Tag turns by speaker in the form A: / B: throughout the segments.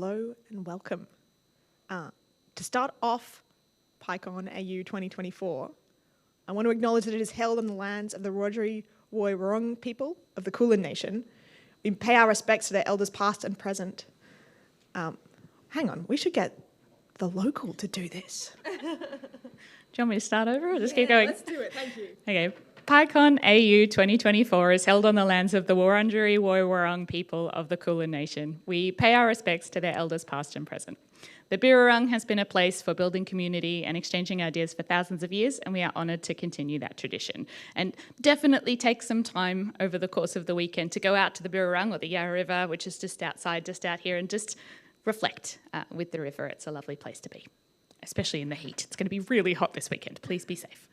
A: Hello and welcome. To start off PyCon AU 2024, I want to acknowledge that it is held on the lands of the Wiradjuri Woiwurrung people of the Kulin Nation. We pay our respects to their elders past and present. Hang on, we should get the local to do this.
B: Do you want me to start over or just keep going?
A: Let's do it, thank you.
B: Okay. PyCon AU 2024 is held on the lands of the Wurundjeri Woiwurrung people of the Kulin Nation. We pay our respects to their elders past and present. The Birrarung has been a place for building community and exchanging ideas for thousands of years, and we are honoured to continue that tradition. And definitely take some time over the course of the weekend to go out to the Birrarung or the Yarra River, which is just out here, and just reflect with the river. It's a lovely place to be, especially in the heat. It's going to be really hot this weekend. Please be safe.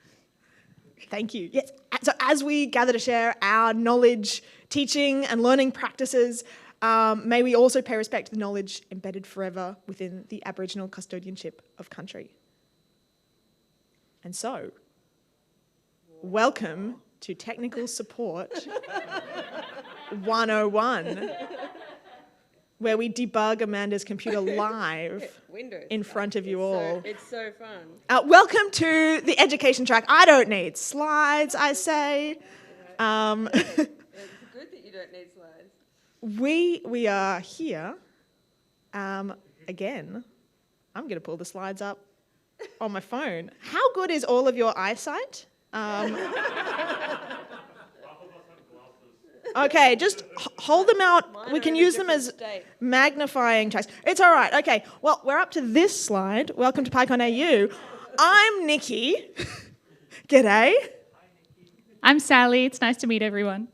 A: Thank you. Yes. So as we gather to share our knowledge, teaching and learning practices, may we also pay respect to the knowledge embedded forever within the Aboriginal custodianship of country. And so, welcome to Technical Support 101, where we debug Amanda's computer live in front of you all.
C: It's so fun.
A: Welcome to the education track. I don't need slides, I say.
C: It's good that you don't need slides.
A: We are here. Again, I'm going to pull the slides up on my phone. How good is all of your eyesight? Okay, just hold them out. We can use them as magnifying tracks. It's all right. Okay, well, we're up to this slide. Welcome to PyCon AU. I'm Nicky. G'day.
B: I'm Sally. It's nice to meet everyone.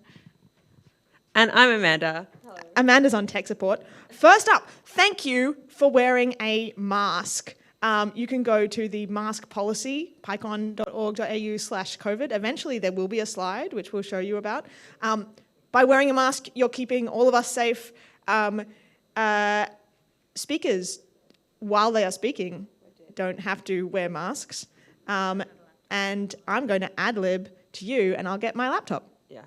C: And I'm Amanda.
A: Hello. Amanda's on tech support. First up, thank you for wearing a mask. You can go to the mask policy, pycon.org.au/COVID. Eventually there will be a slide, which we'll show you about. By wearing a mask, you're keeping all of us safe. Speakers, while they are speaking, don't have to wear masks. And I'm going to ad-lib to you, and I'll get my laptop.
C: Yeah.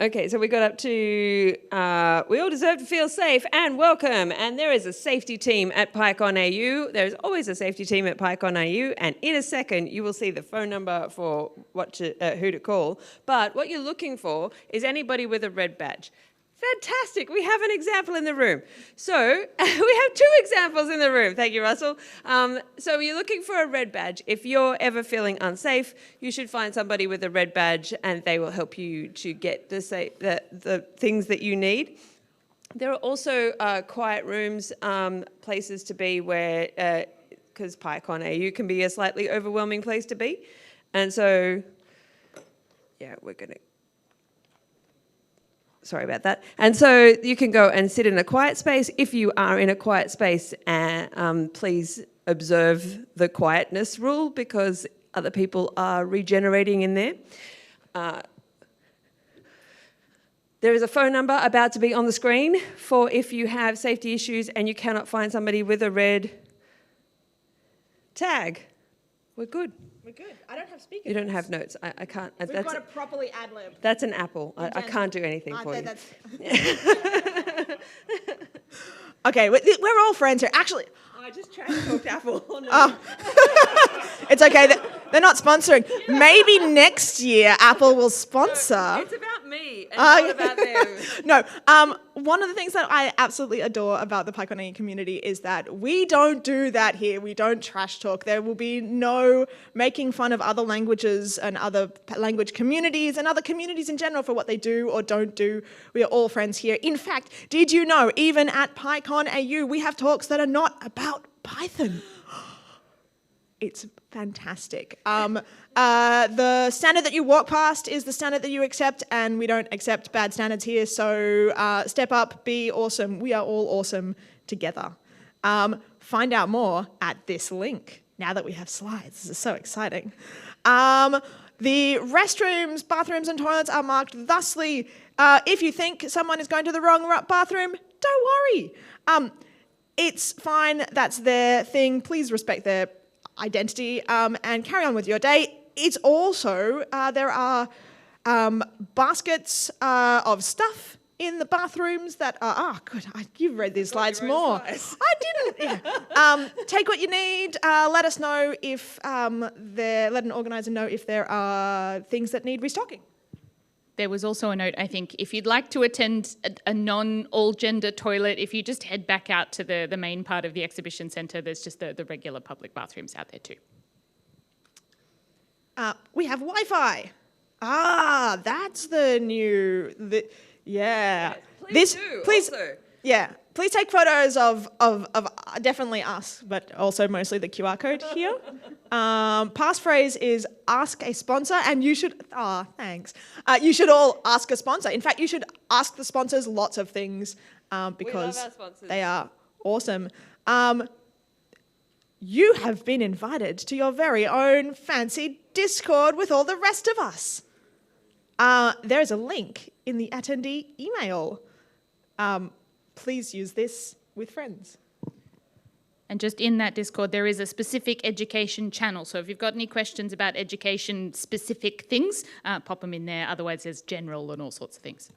C: Okay, so we got up to, we all deserve to feel safe and welcome. And there is a safety team at PyCon AU. There's always a safety team at PyCon AU. And in a second, you will see the phone number for who to call. But what you're looking for is anybody with a red badge. Fantastic. We have an example in the room. So we have two examples in the room. Thank you, Russell. So you're looking for a red badge. If you're ever feeling unsafe, you should find somebody with a red badge and they will help you to get the things that you need. There are also quiet rooms, places to be where, because PyCon AU can be a slightly overwhelming place to be. And so, yeah, we're going to... Sorry about that. And so you can go and sit in a quiet space. If you are in a quiet space, please observe the quietness rule because other people are regenerating in there. There is a phone number about to be on the screen for if you have safety issues and you cannot find somebody with a red tag. We're good.
A: We're good. I don't have speakers.
C: You don't have notes. I can't.
A: We've got to properly ad-lib.
C: That's an apple. I can't do anything for you.
A: Okay, we're all friends here. Actually,
C: I just trash talked Apple. Oh, no.
A: Oh. It's okay. They're not sponsoring. Maybe next year Apple will sponsor.
C: No, it's about me and not about them.
A: No. One of the things that I absolutely adore about the PyCon AU community is that we don't do that here. We don't trash talk. There will be no making fun of other languages and other language communities and other communities in general for what they do or don't do. We are all friends here. In fact, did you know even at PyCon AU we have talks that are not about Python? It's fantastic. The standard that you walk past is the standard that you accept, and we don't accept bad standards here, so step up, be awesome. We are all awesome together. Find out more at this link, now that we have slides. This is so exciting. The restrooms, bathrooms, and toilets are marked thusly. If you think someone is going to the wrong bathroom, don't worry. It's fine, that's their thing. Please respect their identity and carry on with your day. It's also, there are baskets of stuff in the bathrooms that are, you've read these slides
C: your own
A: more.
C: slides.
A: I didn't. Yeah. Take what you need. Let us know if let an organizer know if there are things that need restocking.
B: There was also a note, I think, if you'd like to attend a non-all-gender toilet, if you just head back out to the main part of the exhibition centre, there's just the regular public bathrooms out there too.
A: We have Wi-Fi. That's the new... yeah.
C: Please do, also.
A: Yeah. Please take photos of definitely us, but also mostly the QR code here. Passphrase is ask a sponsor, and you should, thanks. You should all ask a sponsor. In fact, you should ask the sponsors lots of things because
C: We love our sponsors.
A: they are awesome. You have been invited to your very own fancy Discord with all the rest of us. There is a link in the attendee email. Please use this with friends.
B: And just in that Discord, there is a specific education channel. So if you've got any questions about education-specific things, pop them in there. Otherwise, there's general and all sorts of things.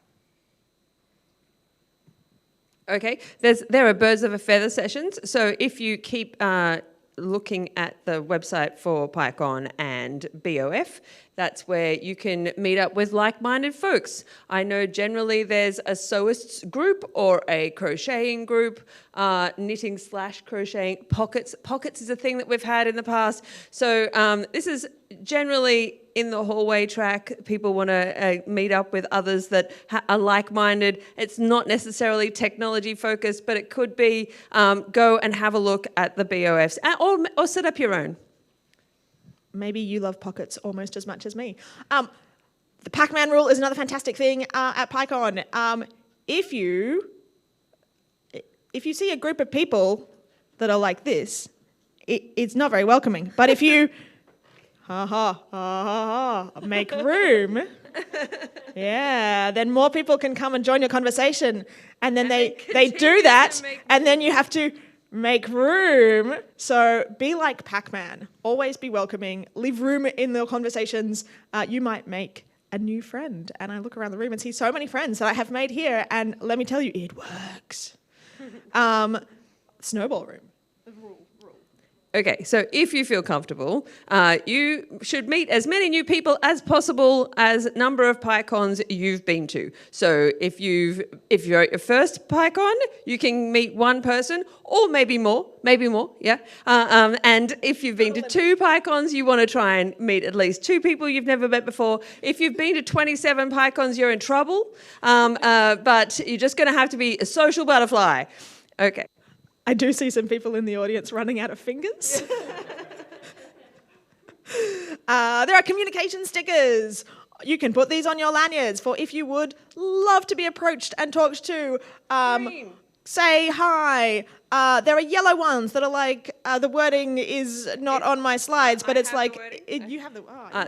C: Okay, there are birds of a feather sessions. So if you keep looking at the website for PyCon and BOF, that's where you can meet up with like-minded folks. I know generally there's a sewists group or a crocheting group, knitting/crocheting. Pockets is a thing that we've had in the past. So this is generally in the hallway track. People want to meet up with others that are like-minded. It's not necessarily technology focused, but it could be go and have a look at the BOFs or set up your own.
A: Maybe you love pockets almost as much as me. The Pac-Man rule is another fantastic thing at PyCon. If you see a group of people that are like this, it's not very welcoming. But if you make room, yeah, then more people can come and join your conversation. And then they do that, and then you have to make room. So be like Pac-Man. Always be welcoming. Leave room in the conversations. You might make a new friend. And I look around the room and see so many friends that I have made here. And let me tell you, it works. Snowball room.
C: Okay, so if you feel comfortable, you should meet as many new people as possible as number of PyCons you've been to. So if you're at your first PyCon, you can meet one person, or maybe more, yeah. And if you've been to 2 PyCons, you want to try and meet at least 2 people you've never met before. If you've been to 27 PyCons, you're in trouble, but you're just going to have to be a social butterfly. Okay.
A: I do see some people in the audience running out of fingers. There are communication stickers. You can put these on your lanyards for if you would love to be approached and talked to.
C: Green.
A: Say hi. There are yellow ones that are like, the wording is not on my slides, but it's like, you have the...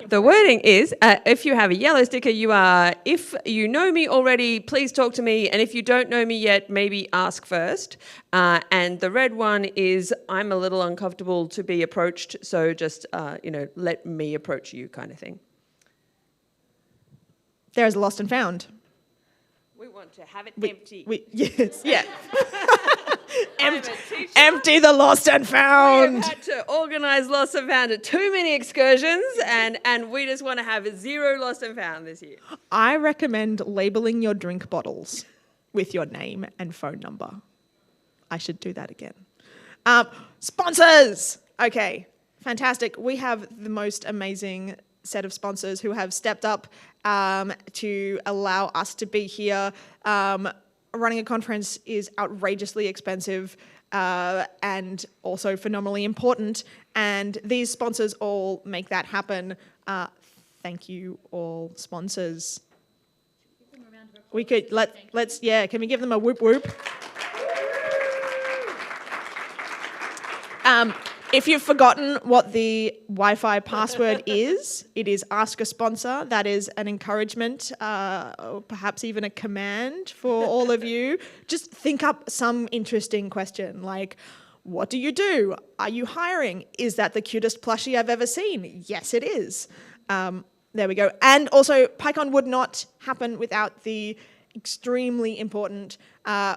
C: The wording is, if you have a yellow sticker, you are, if you know me already, please talk to me. And if you don't know me yet, maybe ask first. And the red one is, I'm a little uncomfortable to be approached, so just, let me approach you kind of thing.
A: There's lost and found.
C: We want to have it empty.
A: Yes, yeah. Empty the lost and found.
C: We've had to organise lost and found at too many excursions, and we just want to have 0 lost and found this year.
A: I recommend labelling your drink bottles with your name and phone number. I should do that again. Sponsors! Okay, fantastic. We have the most amazing set of sponsors who have stepped up to allow us to be here. Running a conference is outrageously expensive and also phenomenally important, and these sponsors all make that happen. Thank you, all sponsors. We could can we give them a whoop whoop? If you've forgotten what the Wi-Fi password is, it is ask a sponsor. That is an encouragement, or perhaps even a command for all of you. Just think up some interesting question like, what do you do? Are you hiring? Is that the cutest plushie I've ever seen? Yes, it is. There we go. And also, PyCon would not happen without the extremely important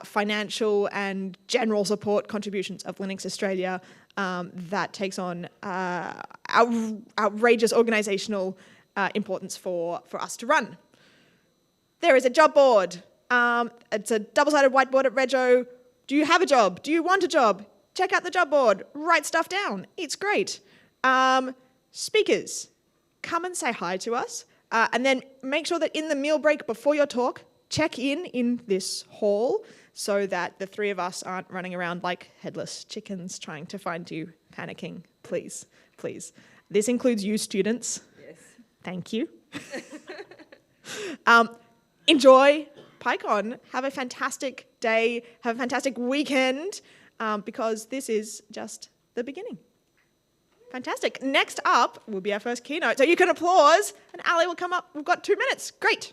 A: financial and general support contributions of Linux Australia that takes on outrageous organisational importance for us to run. There is a job board. It's a double-sided whiteboard at Rego. Do you have a job? Do you want a job? Check out the job board. Write stuff down. It's great. Speakers, come and say hi to us. And then make sure that in the meal break before your talk, check in this hall so that the three of us aren't running around like headless chickens trying to find you, panicking. Please, please. This includes you students.
C: Yes.
A: Thank you. Enjoy PyCon. Have a fantastic day. Have a fantastic weekend because this is just the beginning. Fantastic. Next up will be our first keynote. So you can applause and Ali will come up. We've got 2 minutes. Great.